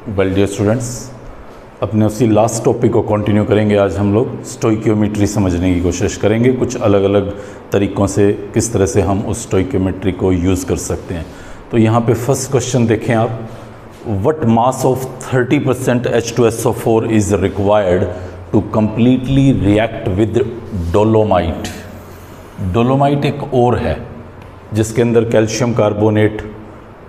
Well dear students, अपने उसी last topic को कंटिन्यू करेंगे। आज हम लोग स्टोइकियोमेट्री समझने की कोशिश करेंगे, कुछ अलग अलग तरीक़ों से किस तरह से हम उस स्टोइकियोमेट्री को यूज़ कर सकते हैं। तो यहाँ पे फर्स्ट क्वेश्चन देखें आप, what mass of 30% H2SO4 is required to completely react with dolomite. Dolomite एक और है जिसके अंदर कैल्शियम कार्बोनेट,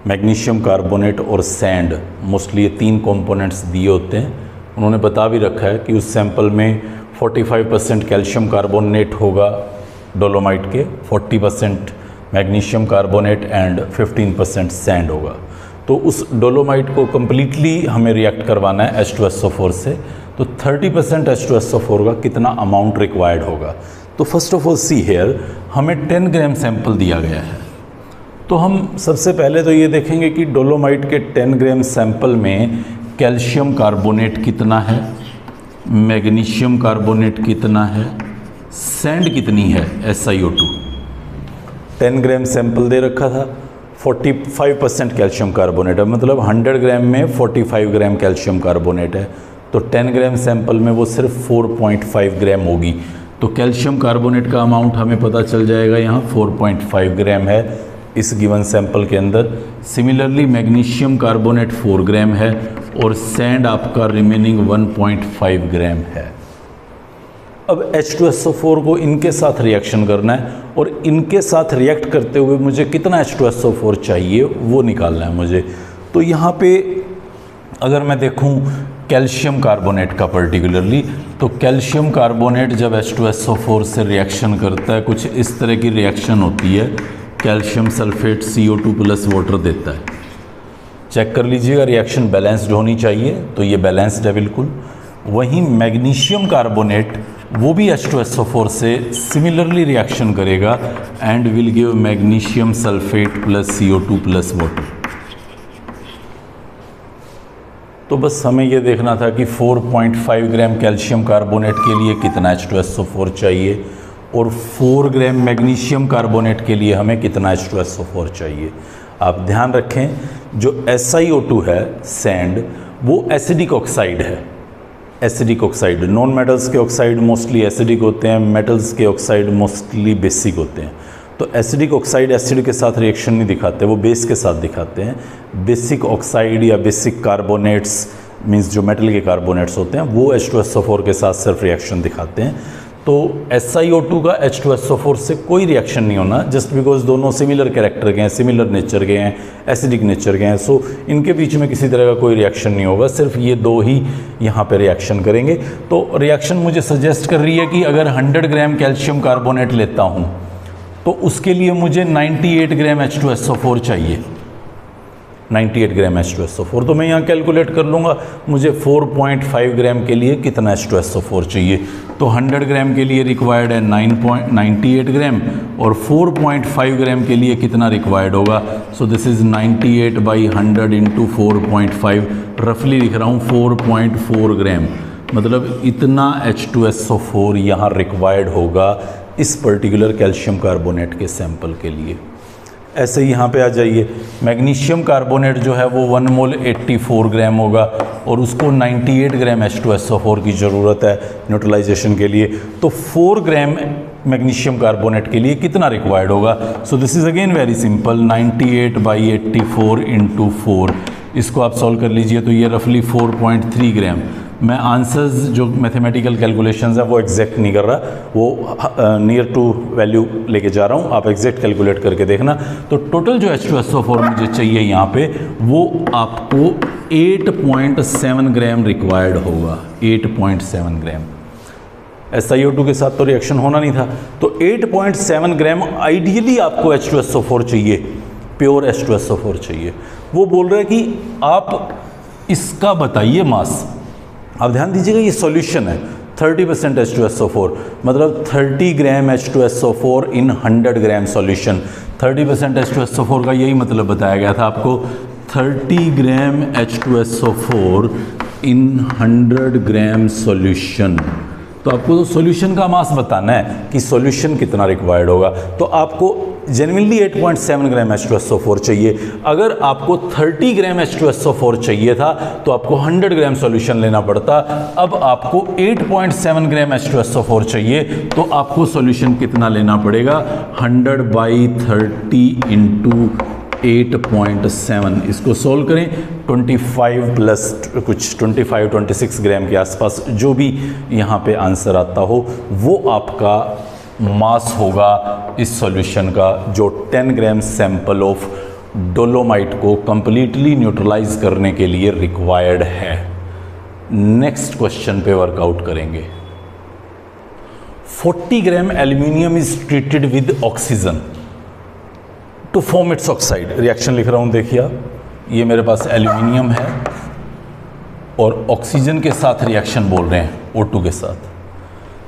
मैग्नीशियम कार्बोनेट और सैंड, मोस्टली ये तीन कंपोनेंट्स दिए होते हैं। उन्होंने बता भी रखा है कि उस सैंपल में 45% कैल्शियम कार्बोनेट होगा डोलोमाइट के, 40% मैग्नीशियम कार्बोनेट एंड 15% सैंड होगा। तो उस डोलोमाइट को कम्प्लीटली हमें रिएक्ट करवाना है H2SO4 से। तो 30% H2SO4 का कितना अमाउंट रिक्वायर्ड होगा। तो first of all see here, हमें 10 ग्राम सैंपल दिया गया है। तो हम सबसे पहले तो ये देखेंगे कि डोलोमाइट के 10 ग्राम सैंपल में कैल्शियम कार्बोनेट कितना है, मैग्नीशियम कार्बोनेट कितना है, सैंड कितनी है, SiO2। 10 ग्राम सैंपल दे रखा था, 45% कैल्शियम कार्बोनेट है, मतलब 100 ग्राम में 45 ग्राम कैल्शियम कार्बोनेट है। तो 10 ग्राम सैंपल में वो सिर्फ 4.5 ग्राम होगी। तो कैल्शियम कार्बोनेट का अमाउंट हमें पता चल जाएगा, यहाँ 4.5 ग्राम है इस गिवन सैंपल के अंदर। सिमिलरली मैग्नीशियम कार्बोनेट 4 ग्राम है और सैंड आपका रिमेनिंग 1.5 ग्राम है। अब H2SO4 को इनके साथ रिएक्शन करना है और इनके साथ रिएक्ट करते हुए मुझे कितना H2SO4 चाहिए वो निकालना है मुझे। तो यहाँ पे अगर मैं देखूँ कैल्शियम कार्बोनेट का पर्टिकुलरली, तो कैल्शियम कार्बोनेट जब H2SO4 से रिएक्शन करता है, कुछ इस तरह की रिएक्शन होती है। Calcium sulphate CO2 plus water देता है। चेक कर लीजिएगा, रिएक्शन बैलेंस्ड होनी चाहिए, तो ये बैलेंस्ड है बिल्कुल। वहीं मैग्नीशियम कार्बोनेट वो भी H2SO4 से सिमिलरली रिएक्शन करेगा and will give magnesium sulphate plus CO2 plus water. तो बस हमें ये देखना था कि 4.5 ग्राम कैल्शियम कार्बोनेट के लिए कितना H2SO4 चाहिए और 4 ग्राम मैग्नीशियम कार्बोनेट के लिए हमें कितना H2SO4 चाहिए। आप ध्यान रखें, जो SiO2 है सैंड, वो एसिडिक ऑक्साइड है। एसिडिक ऑक्साइड, नॉन मेटल्स के ऑक्साइड मोस्टली एसिडिक होते हैं, मेटल्स के ऑक्साइड मोस्टली बेसिक होते हैं। तो एसिडिक ऑक्साइड एसिड के साथ रिएक्शन नहीं दिखाते, वो बेस के साथ दिखाते हैं। बेसिक ऑक्साइड या बेसिक कार्बोनेट्स मींस जो मेटल के कार्बोनेट्स होते हैं, वो H2SO4 के साथ सिर्फ रिएक्शन दिखाते हैं। तो SiO2 का H2SO4 से कोई रिएक्शन नहीं होना, जस्ट बिकॉज दोनों सिमिलर कैरेक्टर के हैं, सिमिलर नेचर के हैं, एसिडिक नेचर के हैं। सो इनके बीच में किसी तरह का कोई रिएक्शन नहीं होगा, सिर्फ ये दो ही यहाँ पे रिएक्शन करेंगे। तो रिएक्शन मुझे सजेस्ट कर रही है कि अगर 100 ग्राम कैल्शियम कार्बोनेट लेता हूँ तो उसके लिए मुझे 98 ग्राम H2SO4 चाहिए। 98 ग्राम H2SO4, तो मैं यहाँ कैलकुलेट कर लूँगा मुझे 4.5 ग्राम के लिए कितना H2SO4 चाहिए। तो 100 ग्राम के लिए रिक्वायर्ड है 9.98 ग्राम और 4.5 ग्राम के लिए कितना रिक्वायर्ड होगा। So this is 98 by 100 into 4.5, रफली लिख रहा हूँ 4.4 ग्राम, मतलब इतना H2SO4 यहाँ रिक्वायर्ड होगा इस पर्टिकुलर कैल्शियम कार्बोनेट के सैंपल के लिए। ऐसे ही यहाँ पे आ जाइए, मैग्नीशियम कार्बोनेट जो है वो 1 मोल 84 ग्राम होगा और उसको 98 ग्राम H2SO4 की ज़रूरत है न्यूट्रलाइजेशन के लिए। तो 4 ग्राम मैग्नीशियम कार्बोनेट के लिए कितना रिक्वायर्ड होगा। So this is again very simple, 98 by 84 into 4, इसको आप सॉल्व कर लीजिए तो ये रफली 4.3 ग्राम। मैं आंसर्स जो मैथमेटिकल कैलकुलेशंस है वो एग्जैक्ट नहीं कर रहा, वो नियर टू वैल्यू लेके जा रहा हूँ, आप एग्जैक्ट कैलकुलेट करके देखना। तो टोटल जो H2SO4 मुझे चाहिए यहाँ पे वो आपको 8.7 ग्राम रिक्वायर्ड होगा। 8.7 ग्राम, SiO2 के साथ तो रिएक्शन होना नहीं था, तो 8.7 ग्राम आइडियली आपको H2SO4 चाहिए, प्योर H2SO4 चाहिए। वो बोल रहा है कि आप इसका बताइए मास। आप ध्यान दीजिएगा, ये सॉल्यूशन है। 30% H2SO4 मतलब 30 ग्राम H2SO4 इन 100 ग्राम सॉल्यूशन। 30% H2SO4 का यही मतलब बताया गया था आपको, 30 ग्राम H2SO4 इन 100 ग्राम सॉल्यूशन। तो आपको तो सॉल्यूशन का मास बताना है कि सॉल्यूशन कितना रिक्वायर्ड होगा। तो आपको जेन्युइनली 8.7 ग्राम H2SO4 चाहिए। अगर आपको 30 ग्राम H2SO4 चाहिए था तो आपको 100 ग्राम सॉल्यूशन लेना पड़ता। अब आपको 8.7 ग्राम H2SO4 चाहिए तो आपको सॉल्यूशन कितना लेना पड़ेगा, 100/30 इंटू 8.7। इसको सोल्व करें, 25 प्लस कुछ 26 ग्राम के आसपास जो भी यहाँ पे आंसर आता हो वो आपका मास होगा इस सॉल्यूशन का, जो 10 ग्राम सैंपल ऑफ डोलोमाइट को कंप्लीटली न्यूट्रलाइज करने के लिए रिक्वायर्ड है। नेक्स्ट क्वेश्चन पे वर्कआउट करेंगे। 40 gram aluminium is treated with oxygen to form its oxide. Reaction लिख रहा हूं, देखिए आप, ये मेरे पास एल्यूमिनियम है और ऑक्सीजन के साथ रिएक्शन बोल रहे हैं, O2 के साथ।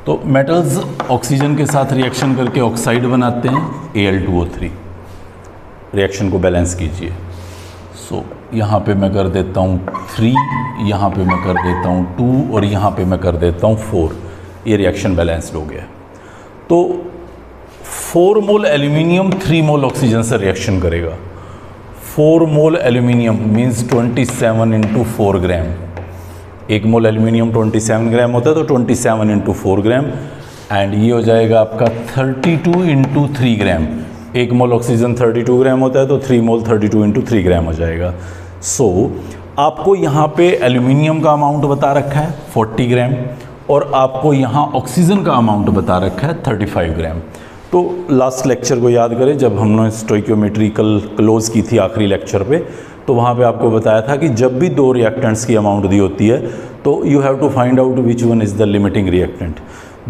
तो मेटल्स ऑक्सीजन के साथ रिएक्शन करके ऑक्साइड बनाते हैं, Al2O3। रिएक्शन को बैलेंस कीजिए। सो यहाँ पे मैं कर देता हूँ 3, यहाँ पे मैं कर देता हूँ 2 और यहाँ पे मैं कर देता हूँ 4। ये रिएक्शन बैलेंस्ड हो गया। तो 4 मोल एल्यूमिनियम 3 मोल ऑक्सीजन से रिएक्शन करेगा। 4 मोल एल्यूमिनियम मीन्स 27 इंटू 4 ग्राम। 1 मोल एल्यूमिनियम 27 ग्राम होता है, तो 27 इंटू 4 ग्राम, एंड ये हो जाएगा आपका 32 इंटू 3 ग्राम। 1 मोल ऑक्सीजन 32 ग्राम होता है, तो 3 मोल 32 इंटू 3 ग्राम हो जाएगा। सो आपको यहाँ पे एल्यूमिनियम का अमाउंट बता रखा है 40 ग्राम और आपको यहाँ ऑक्सीजन का अमाउंट बता रखा है 35 ग्राम। तो लास्ट लेक्चर को याद करें, जब हमने स्टोइकियोमेट्रिकल क्लोज की थी आखिरी लेक्चर पे, तो वहाँ पे आपको बताया था कि जब भी 2 रिएक्टेंट्स की अमाउंट दी होती है तो you have to find out which one is the limiting reactant.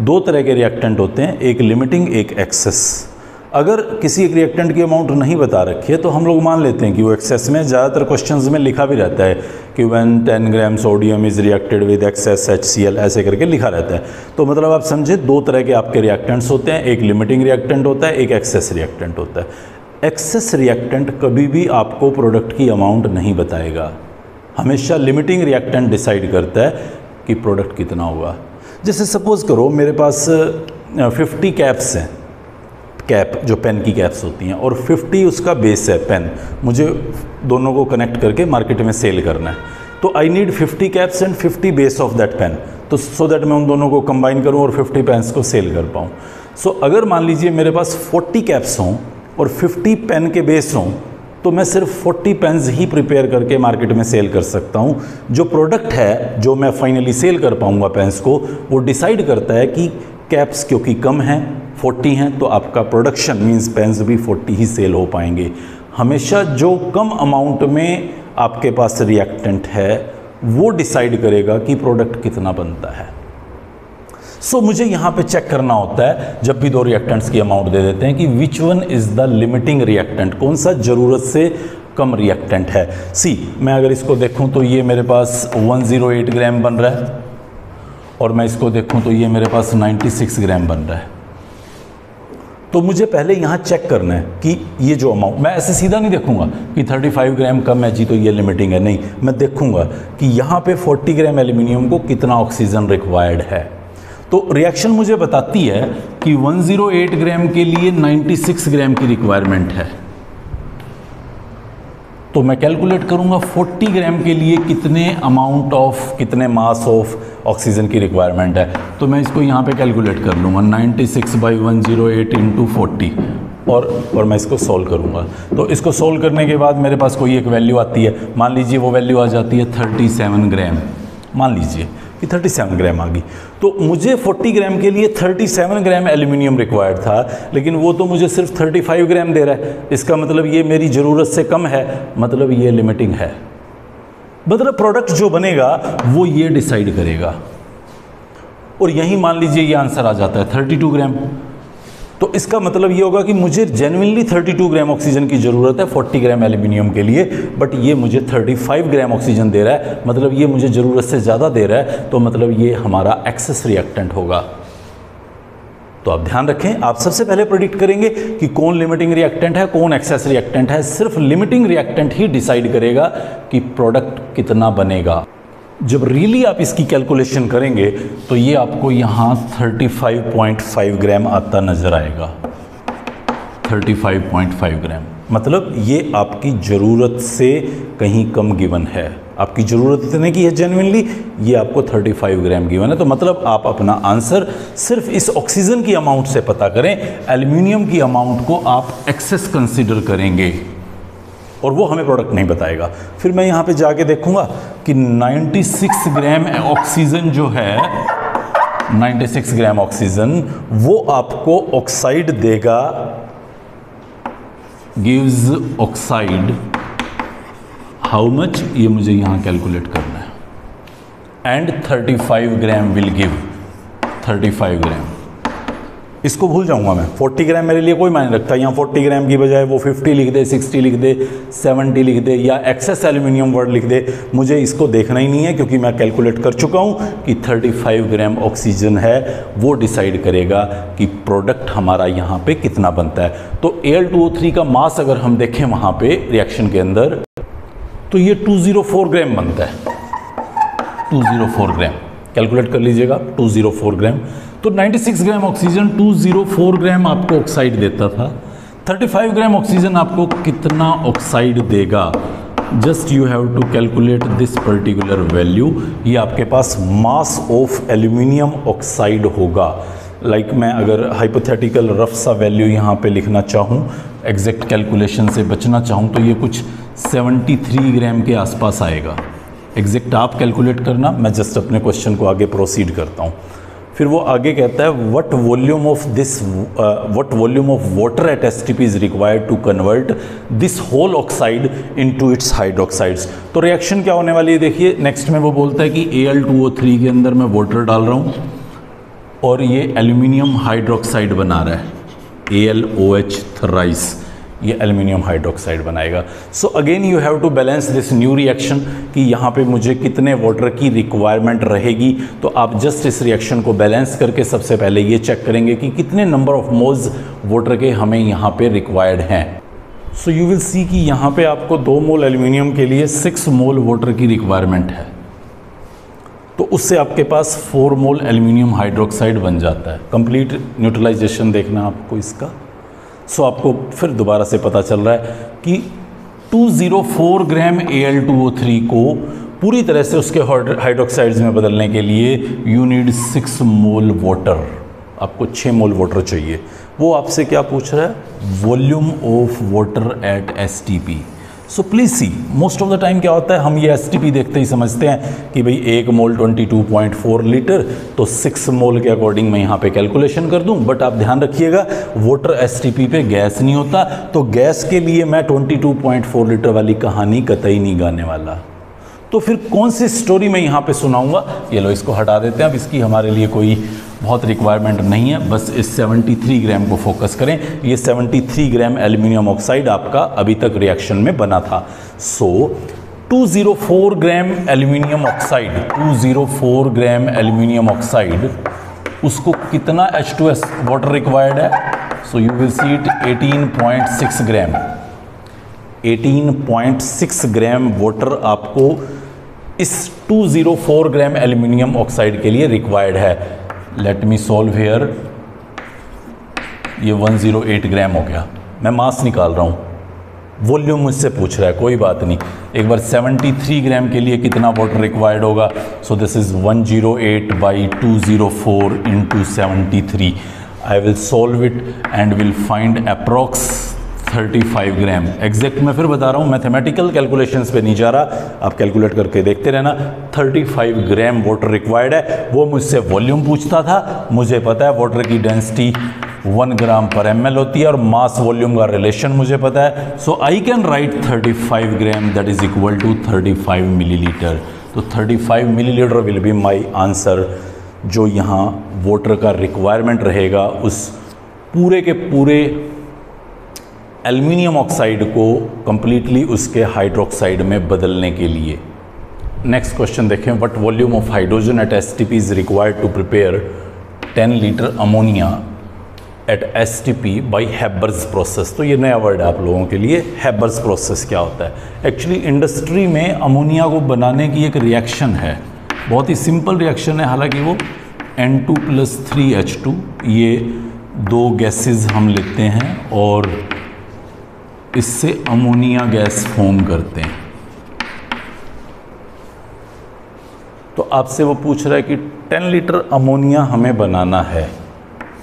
2 तरह के रिएक्टेंट होते हैं, एक लिमिटिंग, एक एक्सेस। अगर किसी एक रिएक्टेंट की अमाउंट नहीं बता रखी है तो हम लोग मान लेते हैं कि वो एक्सेस में, ज़्यादातर क्वेश्चंस में लिखा भी रहता है कि when 10 gram sodium is reacted with excess HCl, ऐसे करके लिखा रहता है। तो मतलब आप समझे 2 तरह के आपके रिएक्टेंट्स होते हैं, एक लिमिटिंग रिएक्टेंट होता है, एक एक्सेस रिएक्टेंट होता है। एक्सेस रिएक्टेंट कभी भी आपको प्रोडक्ट की अमाउंट नहीं बताएगा, हमेशा लिमिटिंग रिएक्टेंट डिसाइड करता है कि प्रोडक्ट कितना होगा। जैसे सपोज़ करो मेरे पास 50 कैप्स हैं, कैप जो पेन की कैप्स होती हैं, और 50 उसका बेस है पेन, मुझे दोनों को कनेक्ट करके मार्केट में सेल करना है। तो I need 50 caps and 50 base of that pain, तो सो दैट मैं उन दोनों को कंबाइन करूं और 50 पेन्स को सेल कर पाऊं। सो अगर मान लीजिए मेरे पास 40 कैप्स हों और 50 पेन के बेस हों, तो मैं सिर्फ 40 पेन्स ही प्रिपेयर करके मार्केट में सेल कर सकता हूं। जो प्रोडक्ट है जो मैं फाइनली सेल कर पाऊंगा पेन्स को, वो डिसाइड करता है कि कैप्स क्योंकि कम हैं, 40 हैं, तो आपका प्रोडक्शन मींस पेन्स भी 40 ही सेल हो पाएंगे। हमेशा जो कम अमाउंट में आपके पास रिएक्टेंट है वो डिसाइड करेगा कि प्रोडक्ट कितना बनता है। सो मुझे यहाँ पे चेक करना होता है जब भी 2 रिएक्टेंट्स की अमाउंट दे देते हैं कि विच one is the limiting reactant, कौन सा ज़रूरत से कम रिएक्टेंट है। सी मैं अगर इसको देखूँ तो ये मेरे पास 108 ग्राम बन रहा है, और मैं इसको देखूँ तो ये मेरे पास 96 ग्राम बन रहा है। तो मुझे पहले यहाँ चेक करना है कि ये जो अमाउंट, मैं ऐसे सीधा नहीं देखूंगा कि 35 ग्राम कम है जी तो ये लिमिटिंग है, नहीं, मैं देखूंगा कि यहाँ पे 40 ग्राम एल्यूमिनियम को कितना ऑक्सीजन रिक्वायर्ड है। तो रिएक्शन मुझे बताती है कि 108 ग्राम के लिए 96 ग्राम की रिक्वायरमेंट है। तो मैं कैलकुलेट करूंगा 40 ग्राम के लिए कितने मास ऑफ ऑक्सीजन की रिक्वायरमेंट है। तो मैं इसको यहाँ पे कैलकुलेट कर लूँगा 96/108 इंटू 40, और मैं इसको सोल्व करूँगा। तो इसको सोल्व करने के बाद मेरे पास कोई एक वैल्यू आती है, मान लीजिए वो वैल्यू आ जाती है 37 ग्राम, मान लीजिए कि 37 ग्राम आ गई। तो मुझे 40 ग्राम के लिए 37 ग्राम एल्यूमिनियम रिक्वायर्ड था, लेकिन वो तो मुझे सिर्फ 35 ग्राम दे रहा है। इसका मतलब ये मेरी ज़रूरत से कम है, मतलब ये लिमिटिंग है। मतलब प्रोडक्ट जो बनेगा वो ये डिसाइड करेगा। और यही मान लीजिए ये आंसर आ जाता है 32 ग्राम। तो इसका मतलब ये होगा कि मुझे जेन्युइनली 32 ग्राम ऑक्सीजन की ज़रूरत है 40 ग्राम एल्यूमिनियम के लिए, बट ये मुझे 35 ग्राम ऑक्सीजन दे रहा है, मतलब ये मुझे ज़रूरत से ज़्यादा दे रहा है। तो मतलब ये हमारा एक्सेस रिएक्टेंट होगा। तो आप ध्यान रखें, आप सबसे पहले प्रेडिक्ट करेंगे कि कौन लिमिटिंग रिएक्टेंट है, कौन एक्सेस रिएक्टेंट है। सिर्फ लिमिटिंग रिएक्टेंट ही डिसाइड करेगा कि प्रोडक्ट कितना बनेगा। जब रियली आप इसकी कैलकुलेशन करेंगे तो ये आपको यहाँ 35.5 ग्राम आता नज़र आएगा। 35.5 ग्राम मतलब ये आपकी ज़रूरत से कहीं कम गिवन है। आपकी ज़रूरत इतने की है जेन्युइनली, ये आपको 35 ग्राम गिवन है। तो मतलब आप अपना आंसर सिर्फ इस ऑक्सीजन की अमाउंट से पता करें, एल्युमिनियम की अमाउंट को आप एक्सेस कंसिडर करेंगे और वो हमें प्रोडक्ट नहीं बताएगा। फिर मैं यहाँ पे जाके देखूँगा कि 96 ग्राम ऑक्सीजन जो है, 96 ग्राम ऑक्सीजन वो आपको ऑक्साइड देगा, गिव्स ऑक्साइड हाउ मच, ये मुझे यहाँ कैलकुलेट करना है। एंड 35 ग्राम विल गिव 35 ग्राम। इसको भूल जाऊंगा मैं, 40 ग्राम मेरे लिए कोई मायने रखता है। यहाँ 40 ग्राम की बजाय वो 50 लिख दे, 60 लिख दे, 70 लिख दे या एक्सेस एल्यूमिनियम वर्ड लिख दे, मुझे इसको देखना ही नहीं है, क्योंकि मैं कैलकुलेट कर चुका हूँ कि 35 ग्राम ऑक्सीजन है, वो डिसाइड करेगा कि प्रोडक्ट हमारा यहाँ पे कितना बनता है। तो Al2O3 का मास अगर हम देखें वहाँ पे रिएक्शन के अंदर, तो ये 204 ग्राम बनता है। 204 ग्राम कैलकुलेट कर लीजिएगा, 204 ग्राम। तो 96 ग्राम ऑक्सीजन 204 ग्राम आपको ऑक्साइड देता था। 35 ग्राम ऑक्सीजन आपको कितना ऑक्साइड देगा? Just you have to calculate this particular value. ये आपके पास मास ऑफ एल्यूमिनियम ऑक्साइड होगा। लाइक मैं अगर हाइपोथेटिकल रफ सा वैल्यू यहाँ पे लिखना चाहूँ, एग्जैक्ट कैलकुलेशन से बचना चाहूँ, तो ये कुछ 73 ग्राम के आसपास आएगा। एग्जैक्ट आप कैलकुलेट करना, मैं जस्ट अपने क्वेश्चन को आगे प्रोसीड करता हूँ। फिर वो आगे कहता है what volume of water at STP is required to convert this whole oxide into its hydroxides. तो रिएक्शन क्या होने वाली है देखिए, नेक्स्ट में वो बोलता है कि Al2O3 के अंदर मैं वाटर डाल रहा हूँ और ये एल्यूमिनियम हाइड्रोक्साइड बना रहा है, AlOH थ्राइस, ये एल्यूमिनियम हाइड्रोक्साइड बनाएगा। So again you have to balance this new reaction कि यहाँ पे मुझे कितने वाटर की रिक्वायरमेंट रहेगी। तो आप जस्ट इस रिएक्शन को बैलेंस करके सबसे पहले ये चेक करेंगे कि कितने नंबर ऑफ मोल्स वाटर के हमें यहाँ पे रिक्वायर्ड हैं। सो यू विल सी कि यहाँ पे आपको 2 मोल एल्यूमिनियम के लिए 6 मोल वाटर की रिक्वायरमेंट है, तो उससे आपके पास 4 मोल एल्यूमिनियम हाइड्रोक्साइड बन जाता है। कंप्लीट न्यूट्रलाइजेशन देखना आपको इसका। सो आपको फिर दोबारा से पता चल रहा है कि 204 ग्राम Al2O3 को पूरी तरह से उसके हाइड्रोक्साइड्स में बदलने के लिए यू नीड 6 मोल वाटर, आपको 6 मोल वाटर चाहिए। वो आपसे क्या पूछ रहा है? Volume of water at STP. So please see, most of the time क्या होता है, हम ये एसटीपी देखते ही समझते हैं कि भाई 1 मोल 22.4 लीटर, तो 6 मोल के अकॉर्डिंग मैं यहाँ पे कैलकुलेशन कर दूँ। बट आप ध्यान रखिएगा, वाटर एसटीपी पे गैस नहीं होता, तो गैस के लिए मैं 22.4 लीटर वाली कहानी कतई नहीं गाने वाला। तो फिर कौन सी स्टोरी मैं यहाँ पे सुनाऊंगा? ये लो, इसको हटा देते हैं, अब इसकी हमारे लिए कोई बहुत रिक्वायरमेंट नहीं है, बस इस 73 ग्राम को फोकस करें। ये 73 ग्राम एल्यूमिनियम ऑक्साइड आपका अभी तक रिएक्शन में बना था। सो 204 gram aluminium oxide, 204 gram aluminium oxide, उसको कितना H2S वाटर रिक्वायर्ड है? So you will see it 18.6 gram. 18.6 gram water आपको इस 204 ग्राम एल्यूमिनियम ऑक्साइड के लिए रिक्वायर्ड है। Let me solve here. ये 108 ग्राम हो गया। मैं मास निकाल रहा हूँ, वॉल्यूम मुझसे पूछ रहा है, कोई बात नहीं। एक बार 73 ग्राम के लिए कितना वाटर रिक्वायर्ड होगा? So this is 108 by 204 into 73। I will solve it and will find approx 35 gram. Exact मैं फिर बता रहा हूँ, मैथमेटिकल कैलकुलेशंस पे नहीं जा रहा, आप कैलकुलेट करके देखते रहना। 35 ग्राम वाटर रिक्वायर्ड है। वो मुझसे वॉल्यूम पूछता था, मुझे पता है वाटर की डेंसिटी 1 ग्राम पर ml होती है और मास वॉल्यूम का रिलेशन मुझे पता है। So I can write 35 gram that is equal to 35 millilitre. तो 35 millilitre will be my answer. जो यहाँ वाटर का रिक्वायरमेंट रहेगा उस पूरे के पूरे एल्यूमिनियम ऑक्साइड को कंप्लीटली उसके हाइड्रोक्साइड में बदलने के लिए। नेक्स्ट क्वेश्चन देखें, what volume of hydrogen at STP is required to prepare 10 litre ammonia at STP by Haber's process. तो ये नया वर्ड है आप लोगों के लिए। हैबर्स प्रोसेस क्या होता है? एक्चुअली इंडस्ट्री में अमोनिया को बनाने की एक रिएक्शन है बहुत ही सिंपल रिएक्शन है, हालांकि वो N2 + 3H2 ये दो गैसेस हम लेते हैं और इससे अमोनिया गैस फॉर्म करते हैं। तो आपसे वो पूछ रहा है कि 10 लीटर अमोनिया हमें बनाना है,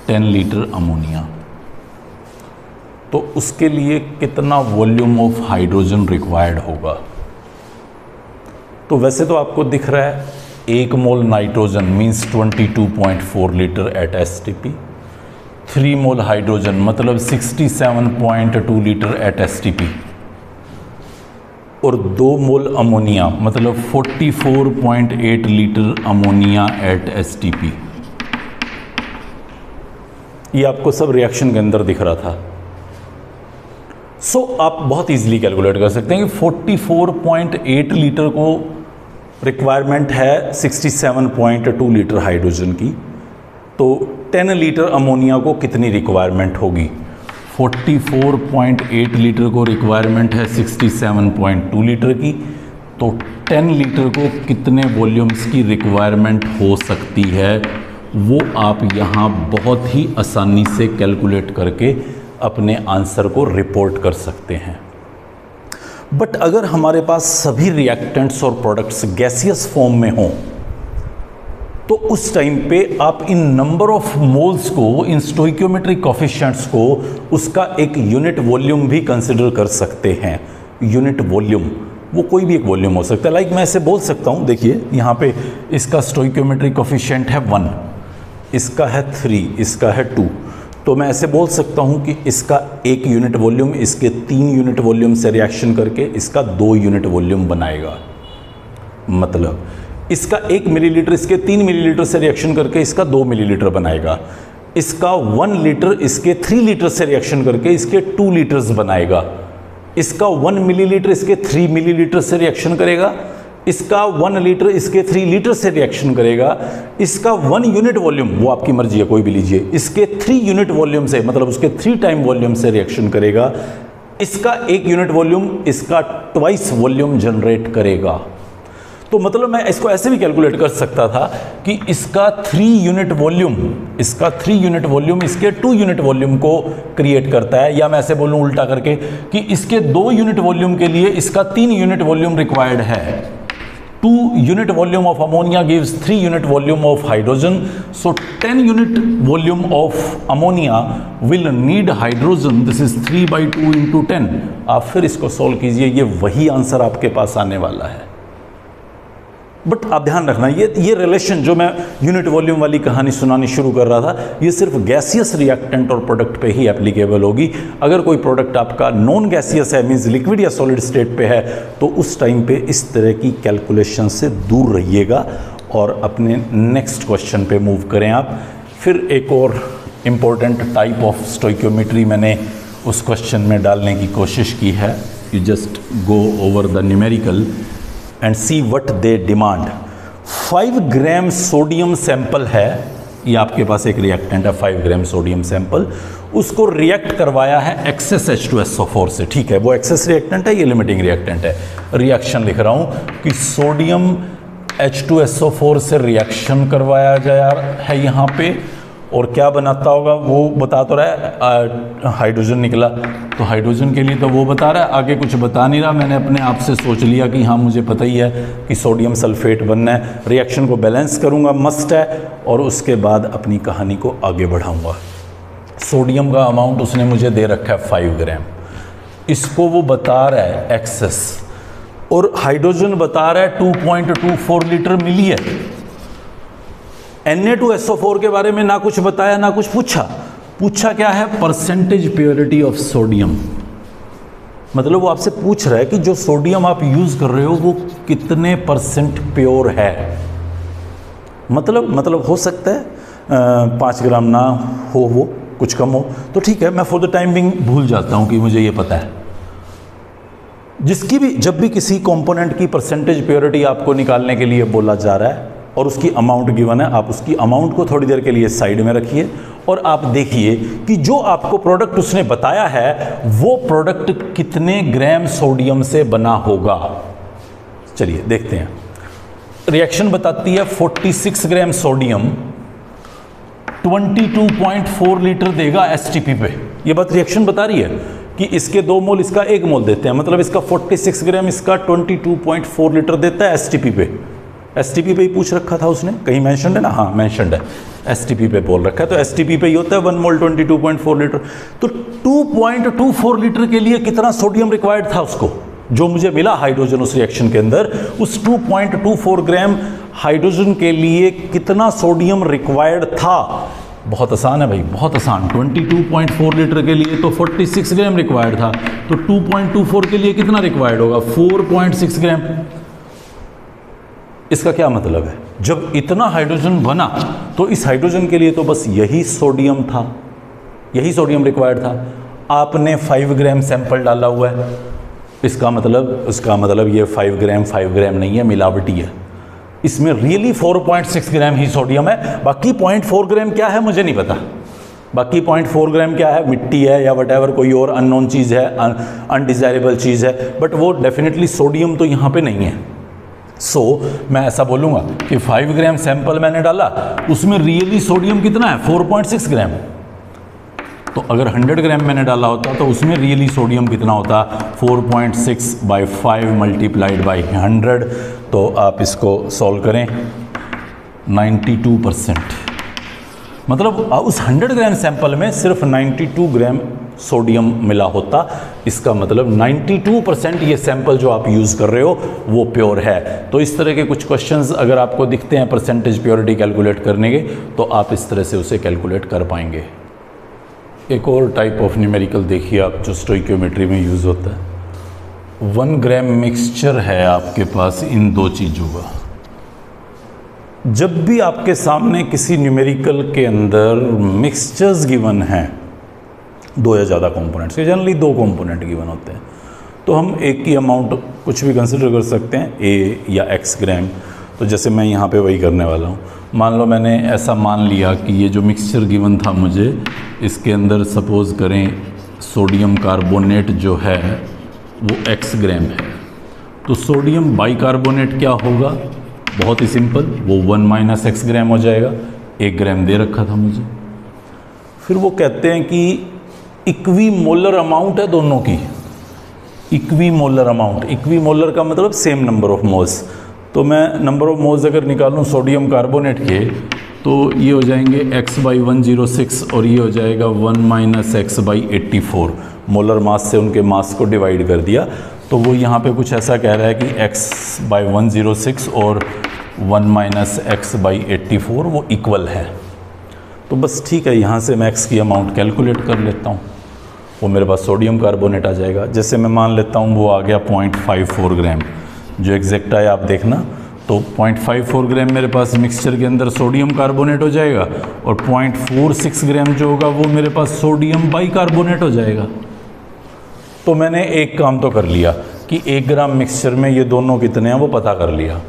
10 लीटर अमोनिया, तो उसके लिए कितना वॉल्यूम ऑफ हाइड्रोजन रिक्वायर्ड होगा। तो वैसे तो आपको दिख रहा है 1 mole nitrogen means 22.4 litre at STP, 3 mole hydrogen मतलब 67.2 लीटर एट STP, और 2 मोल अमोनिया मतलब 44.8 लीटर अमोनिया एट STP। ये आपको सब रिएक्शन के अंदर दिख रहा था। आप बहुत इजीली कैलकुलेट कर सकते हैं कि 44.8 लीटर को रिक्वायरमेंट है 67.2 लीटर हाइड्रोजन की, तो 10 लीटर अमोनिया को कितनी रिक्वायरमेंट होगी। 44.8 लीटर को रिक्वायरमेंट है 67.2 लीटर की, तो 10 लीटर को कितने वॉल्यूम्स की रिक्वायरमेंट हो सकती है वो आप यहाँ बहुत ही आसानी से कैलकुलेट करके अपने आंसर को रिपोर्ट कर सकते हैं। बट अगर हमारे पास सभी रिएक्टेंट्स और प्रोडक्ट्स गैसियस फॉर्म में हों तो उस टाइम पे आप इन नंबर ऑफ मोल्स को, इन स्टोइकियोमेट्रिक कोफिशिएंट्स को, उसका एक यूनिट वॉल्यूम भी कंसिडर कर सकते हैं। यूनिट वॉल्यूम वो कोई भी एक वॉल्यूम हो सकता है। लाइक मैं ऐसे बोल सकता हूँ, देखिए यहाँ पे इसका स्टोइकियोमेट्रिक कोफिशिएंट है 1, इसका है 3, इसका है 2, तो मैं ऐसे बोल सकता हूँ कि इसका 1 यूनिट वॉल्यूम इसके 3 यूनिट वॉल्यूम से रिएक्शन करके इसका 2 यूनिट वॉल्यूम बनाएगा। मतलब इसका 1 मिलीलीटर इसके 3 मिलीलीटर से रिएक्शन करके इसका 2 मिलीलीटर बनाएगा। इसका 1 लीटर इसके 3 लीटर से रिएक्शन करके इसके 2 लीटर्स बनाएगा। इसका 1 मिलीलीटर इसके 3 मिलीलीटर से रिएक्शन करेगा। इसका 1 लीटर इसके 3 लीटर से रिएक्शन करेगा। इसका 1 यूनिट वॉल्यूम, वो आपकी मर्जी है कोई भी लीजिए, इसके 3 यूनिट वॉल्यूम से, मतलब उसके 3 टाइम वॉल्यूम से रिएक्शन करेगा। इसका 1 यूनिट वॉल्यूम इसका ट्वाइस वॉल्यूम जनरेट करेगा। तो मतलब मैं इसको ऐसे भी कैलकुलेट कर सकता था कि इसका 3 यूनिट वॉल्यूम, इसका 3 यूनिट वॉल्यूम इसके 2 यूनिट वॉल्यूम को क्रिएट करता है, या मैं ऐसे बोलूँ उल्टा करके कि इसके 2 यूनिट वॉल्यूम के लिए इसका 3 यूनिट वॉल्यूम रिक्वायर्ड है। 2 unit volume of ammonia gives 3 unit volume of hydrogen, so 10 unit volume of ammonia will need hydrogen, this is 3/2 into 10। आप फिर इसको सॉल्व कीजिए, ये वही आंसर आपके पास आने वाला है। बट आप ध्यान रखना, ये रिलेशन जो मैं यूनिट वॉल्यूम वाली कहानी सुनानी शुरू कर रहा था, ये सिर्फ गैसियस रिएक्टेंट और प्रोडक्ट पे ही एप्लीकेबल होगी। अगर कोई प्रोडक्ट आपका नॉन गैसियस है, मीन्स लिक्विड या सॉलिड स्टेट पे है, तो उस टाइम पे इस तरह की कैलकुलेशन से दूर रहिएगा और अपने नेक्स्ट क्वेश्चन पे मूव करें आप। फिर एक और इम्पोर्टेंट टाइप ऑफ स्टोइकियोमेट्री मैंने उस क्वेश्चन में डालने की कोशिश की है। You just go over the numerical and see what they demand. 5 gram sodium sample है, ये आपके पास एक रिएक्टेंट है 5 ग्राम सोडियम सैंपल, उसको रिएक्ट करवाया है एक्सेस H2SO4 से। ठीक है, वो एक्सेस रिएक्टेंट है, ये लिमिटिंग रिएक्टेंट है। रिएक्शन लिख रहा हूँ कि सोडियम H2SO4 से रिएक्शन करवाया गया है यहाँ पे, और क्या बनाता होगा वो बता तो रहा है, हाइड्रोजन निकला। तो हाइड्रोजन के लिए तो वो बता रहा है, आगे कुछ बता नहीं रहा। मैंने अपने आप से सोच लिया कि हाँ मुझे पता ही है कि सोडियम सल्फेट बनना है, रिएक्शन को बैलेंस करूँगा, मस्ट है, और उसके बाद अपनी कहानी को आगे बढ़ाऊँगा। सोडियम का अमाउंट उसने मुझे दे रखा है 5 ग्राम, इसको वो बता रहा है एक्सेस, और हाइड्रोजन बता रहा है 2.24 लीटर मिली है। Na2SO4 के बारे में ना कुछ बताया ना कुछ पूछा क्या है, परसेंटेज प्योरिटी ऑफ सोडियम। मतलब वो आपसे पूछ रहा है कि जो सोडियम आप यूज कर रहे हो वो कितने % प्योर है। मतलब हो सकता है 5 ग्राम ना हो, वो कुछ कम हो, तो ठीक है, मैं फॉर द टाइम बिंग भूल जाता हूं कि मुझे ये पता है। जिसकी भी, जब भी किसी कंपोनेंट की परसेंटेज प्योरिटी आपको निकालने के लिए बोला जा रहा है और उसकी अमाउंट गिवन है, आप उसकी अमाउंट को थोड़ी देर के लिए साइड में रखिए और आप देखिए कि जो आपको प्रोडक्ट उसने बताया है वो प्रोडक्ट कितने ग्राम सोडियम से बना होगा। चलिए देखते हैं। रिएक्शन बताती है 46 ग्राम सोडियम 22.4 लीटर देगा एसटीपी पे। ये बात रिएक्शन बता रही है कि इसके 2 मोल इसका 1 मोल देते हैं, मतलब इसका 46 ग्राम इसका 22.4 लीटर देता है एसटीपी पे। एसटीपी पे ही पूछ रखा था उसने, कहीं मेंशन्ड है ना? हाँ मेंशन्ड है, एसटीपी पे बोल रखा है, तो एसटीपी पे ही होता है 1 मोल 22.4 लीटर। तो 2.24 लीटर के लिए कितना सोडियम रिक्वायर्ड था उसको, जो मुझे मिला हाइड्रोजन उस रिएक्शन के अंदर, उस 2.24 ग्राम हाइड्रोजन के लिए कितना सोडियम रिक्वायर्ड था। बहुत आसान है भाई, बहुत आसान। 22.4 लीटर के लिए तो 46 ग्राम रिक्वायर्ड था, तो 2.24 के लिए कितना रिक्वायर्ड होगा? 4.6 ग्राम। इसका क्या मतलब है, जब इतना हाइड्रोजन बना तो इस हाइड्रोजन के लिए तो बस यही सोडियम था, यही सोडियम रिक्वायर्ड था। आपने 5 ग्राम सैंपल डाला हुआ है, इसका मतलब ये 5 ग्राम नहीं है, मिलावटी है। इसमें रियली 4.6 ग्राम ही सोडियम है, बाकी 0.4 ग्राम क्या है मुझे नहीं पता। बाकी 0.4 ग्राम क्या है, मिट्टी है या वटएवर कोई और अननोन चीज़ है, अनडिजायरेबल चीज़ है, बट वो डेफिनेटली सोडियम तो यहाँ पे नहीं है। सो मैं ऐसा बोलूँगा कि 5 ग्राम सैंपल मैंने डाला, उसमें रियली सोडियम कितना है? 4.6 ग्राम। तो अगर 100 ग्राम मैंने डाला होता तो उसमें रियली सोडियम कितना होता? 4.6/5 मल्टीप्लाइड बाई 100। तो आप इसको सॉल्व करें, 92%। मतलब उस 100 ग्राम सैंपल में सिर्फ 92 ग्राम सोडियम मिला होता। इसका मतलब 92% ये सैंपल जो आप यूज़ कर रहे हो वो प्योर है। तो इस तरह के कुछ क्वेश्चंस अगर आपको दिखते हैं परसेंटेज प्योरिटी कैलकुलेट करने के, तो आप इस तरह से उसे कैलकुलेट कर पाएंगे। एक और टाइप ऑफ न्यूमेरिकल देखिए आप, जो स्टोइकियोमेट्री में यूज़ होता है। 1 ग्राम मिक्सचर है आपके पास इन 2 चीज़ों का। जब भी आपके सामने किसी न्यूमेरिकल के अंदर मिक्सचर्स गिवन हैं, 2 या ज़्यादा कंपोनेंट्स के, जनरली 2 कंपोनेंट गिवन होते हैं, तो हम एक की अमाउंट कुछ भी कंसिडर कर सकते हैं, ए या एक्स ग्राम। तो जैसे मैं यहाँ पे वही करने वाला हूँ। मान लो मैंने ऐसा मान लिया कि ये जो मिक्सचर गिवन था मुझे, इसके अंदर सपोज़ करें सोडियम कार्बोनेट जो है वो x ग्राम है, तो सोडियम बाइकार्बोनेट क्या होगा? बहुत ही सिंपल, वो 1 - x ग्राम हो जाएगा। 1 ग्राम दे रखा था मुझे। फिर वो कहते हैं कि इक्वी मोलर अमाउंट है दोनों की, equi molar amount. Equi molar का मतलब सेम नंबर ऑफ मोल्स। तो मैं नंबर ऑफ मोल्स अगर निकालूं सोडियम कार्बोनेट के, तो ये हो जाएंगे x/106 और ये हो जाएगा 1 - x/84। मोलर मास से उनके मास को डिवाइड कर दिया, तो वो यहाँ पे कुछ ऐसा कह रहा है कि x/106 और 1 - x/84 वो इक्वल है। तो बस ठीक है, यहाँ से मैं x की अमाउंट कैलकुलेट कर लेता हूँ, वो मेरे पास सोडियम कार्बोनेट आ जाएगा। जैसे मैं मान लेता हूँ वो आ गया 0.54 ग्राम, जो एग्जैक्ट है आप देखना। तो 0.54 ग्राम मेरे पास मिक्सचर के अंदर सोडियम कार्बोनेट हो जाएगा, और 0.46 ग्राम जो होगा वो मेरे पास सोडियम बाइकार्बोनेट हो जाएगा। तो मैंने एक काम तो कर लिया कि 1 ग्राम मिक्सचर में ये दोनों कितने हैं वो पता कर लिया।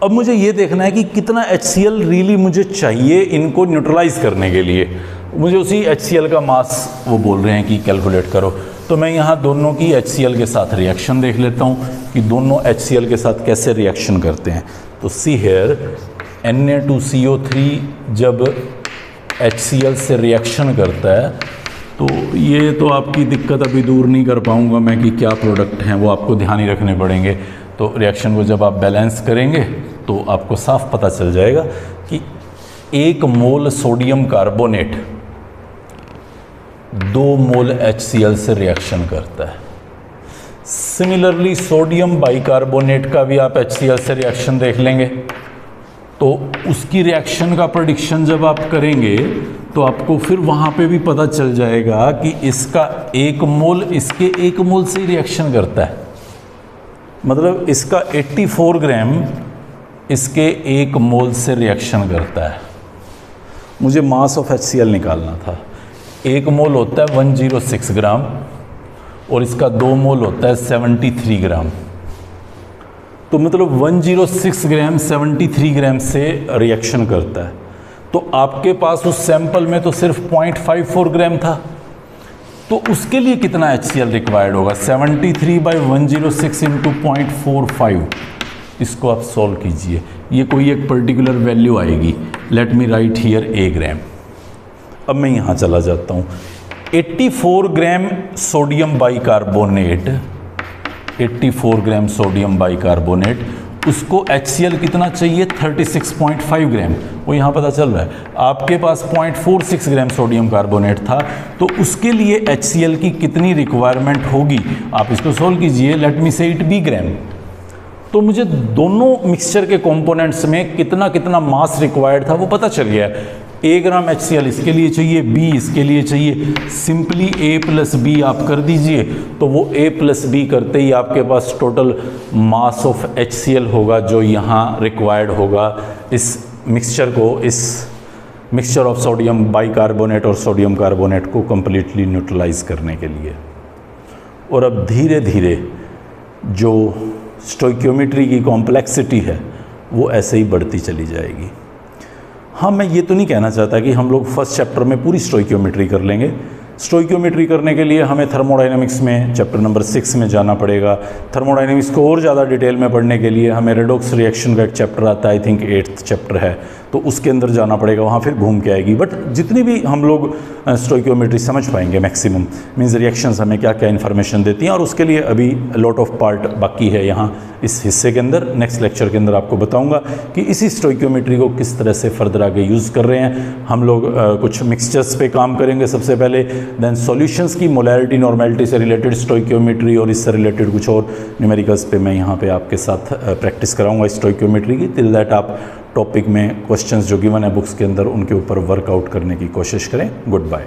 अब मुझे ये देखना है कि कितना HCl रियली मुझे चाहिए इनको न्यूट्रलाइज करने के लिए। मुझे उसी HCl का मास वो बोल रहे हैं कि कैलकुलेट करो। तो मैं यहाँ दोनों की HCl के साथ रिएक्शन देख लेता हूँ कि दोनों HCl के साथ कैसे रिएक्शन करते हैं। तो सी हेयर Na2CO3 जब HCl से रिएक्शन करता है, तो ये तो आपकी दिक्कत अभी दूर नहीं कर पाऊँगा मैं कि क्या प्रोडक्ट हैं, वो आपको ध्यान ही रखने पड़ेंगे। तो रिएक्शन को जब आप बैलेंस करेंगे तो आपको साफ पता चल जाएगा कि 1 मोल सोडियम कार्बोनेट 2 मोल HCl से रिएक्शन करता है। सिमिलरली सोडियम बाइकार्बोनेट का भी आप HCl से रिएक्शन देख लेंगे, तो उसकी रिएक्शन का प्रेडिक्शन जब आप करेंगे तो आपको फिर वहाँ पे भी पता चल जाएगा कि इसका 1 मोल इसके 1 मोल से ही रिएक्शन करता है। मतलब इसका 84 ग्राम इसके 1 मोल से रिएक्शन करता है। मुझे मास ऑफ HCl निकालना था। 1 मोल होता है 106 ग्राम और इसका 2 मोल होता है 73 ग्राम। तो मतलब 106 ग्राम 73 ग्राम से रिएक्शन करता है। तो आपके पास उस सैंपल में तो सिर्फ 0.54 ग्राम था, तो उसके लिए कितना HCl रिक्वायर्ड होगा? 73/106 × 0.45, इसको आप सॉल्व कीजिए। ये कोई एक पर्टिकुलर वैल्यू आएगी, लेट मी राइट हियर ए ग्राम। अब मैं यहाँ चला जाता हूँ, 84 gram sodium bicarbonate, 84 gram sodium bicarbonate, उसको HCl कितना चाहिए, 36.5 ग्राम। वो यहाँ पता चल रहा है आपके पास 0.46 ग्राम सोडियम कार्बोनेट था, तो उसके लिए HCl की कितनी रिक्वायरमेंट होगी, आप इसको सोल्व कीजिए। लेट मी से इट बी ग्राम। तो मुझे दोनों मिक्सचर के कंपोनेंट्स में कितना कितना मास रिक्वायर्ड था वो पता चल गया। A ग्राम HCl इसके लिए चाहिए, B इसके लिए चाहिए, सिंपली A प्लस बी आप कर दीजिए, तो वो A प्लस बी करते ही आपके पास टोटल मास ऑफ HCl होगा जो यहाँ रिक्वायर्ड होगा इस मिक्सचर को, इस मिक्सचर ऑफ सोडियम बाइकार्बोनेट और सोडियम कार्बोनेट को कम्प्लीटली न्यूट्रलाइज करने के लिए। और अब धीरे धीरे जो स्टोइकियोमेट्री की कॉम्प्लेक्सिटी है वो ऐसे ही बढ़ती चली जाएगी। हाँ, मैं ये तो नहीं कहना चाहता कि हम लोग फर्स्ट चैप्टर में पूरी स्टोइकियोमेट्री कर लेंगे। स्टोइकियोमेट्री करने के लिए हमें थर्मोडायनेमिक्स में चैप्टर नंबर 6 में जाना पड़ेगा। थर्मोडायनेमिक्स को और ज़्यादा डिटेल में पढ़ने के लिए हमें रेडॉक्स रिएक्शन का एक चैप्टर आता है, आई थिंक 8th चैप्टर है, तो उसके अंदर जाना पड़ेगा, वहाँ फिर घूम के आएगी। बट जितनी भी हम लोग स्टोइकियोमेट्री समझ पाएंगे मैक्सिमम, मीन्स रिएक्शंस हमें क्या क्या इन्फॉर्मेशन देती हैं, और उसके लिए अभी लॉट ऑफ पार्ट बाकी है यहाँ इस हिस्से के अंदर। नेक्स्ट लेक्चर के अंदर आपको बताऊंगा कि इसी स्टोइकियोमेट्री को किस तरह से फर्दर आगे यूज़ कर रहे हैं। हम लोग कुछ मिक्सचर्स पे काम करेंगे सबसे पहले, देन सॉल्यूशंस की मोलैरिटी नॉर्मेलिटी से रिलेटेड स्टोइकियोमेट्री, और इससे रिलेटेड कुछ और न्यूमेरिकल्स पे मैं यहाँ पे आपके साथ प्रैक्टिस कराऊंगा स्टोइकियोमेट्री की। टिल दैट आप टॉपिक में क्वेश्चंस जो गिवन है बुक्स के अंदर उनके ऊपर वर्कआउट करने की कोशिश करें। Good bye.